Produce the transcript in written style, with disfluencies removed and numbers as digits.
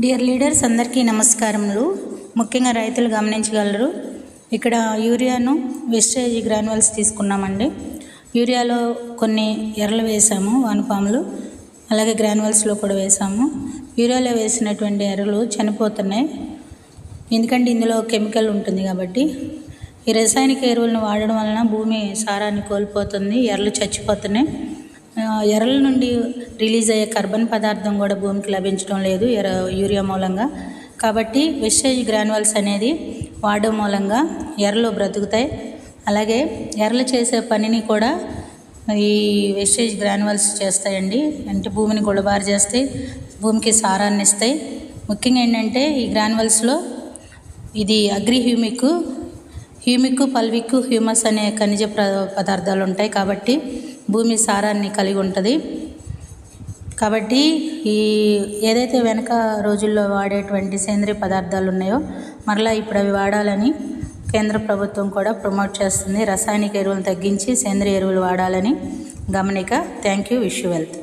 Dear leaders అందరికీ నమస్కారములు. ముఖ్యంగా రైతులు గమనించగలరు. ఇక్కడ యూరియాను వెస్టేజ్ గ్రాన్యువల్స్ తీసుకున్నామండి. యూరియాలో కొన్ని ఎర్రలు వేసాము, వానపాములు, అలాగే గ్రాన్యువల్స్లో కూడా వేసాము. యూరియాలో వేసినటువంటి ఎర్రలు చనిపోతున్నాయి, ఎందుకంటే ఇందులో కెమికల్ ఉంటుంది కాబట్టి. ఈ రసాయనిక ఎరువులను వాడడం వలన భూమి సారాన్ని కోల్పోతుంది, ఎర్రలు చచ్చిపోతున్నాయి. ఎర్రల నుండి రిలీజ్ అయ్యే కార్బన్ పదార్థం కూడా భూమికి లభించడం లేదు యూరియా మూలంగా. కాబట్టి వెస్టేజ్ గ్రాన్యువల్స్ అనేది వాడడం మూలంగా ఎర్రలు బ్రతుకుతాయి. అలాగే ఎర్రలు చేసే పనిని కూడా ఈ వెస్టేజ్ గ్రాన్యువల్స్ చేస్తాయండి. అంటే భూమిని గుల్లబారు చేస్తాయి, భూమికి సారాన్ని ఇస్తాయి. ముఖ్యంగా ఏంటంటే ఈ గ్రాన్యువల్స్లో ఇది హ్యూమిక్, పల్విక్, హ్యూమస్ అనే ఖనిజ పదార్థాలు ఉంటాయి కాబట్టి భూమి సారాన్ని కలిగి ఉంటుంది. కాబట్టి ఈ ఏదైతే వెనక రోజుల్లో వాడేటువంటి సేంద్రియ పదార్థాలు ఉన్నాయో మరలా ఇప్పుడు అవి వాడాలని కేంద్ర ప్రభుత్వం కూడా ప్రమోట్ చేస్తుంది. రసాయనిక ఎరువులను తగ్గించి సేంద్రియ ఎరువులు వాడాలని గమనిక. Thank you. Wish you wealth.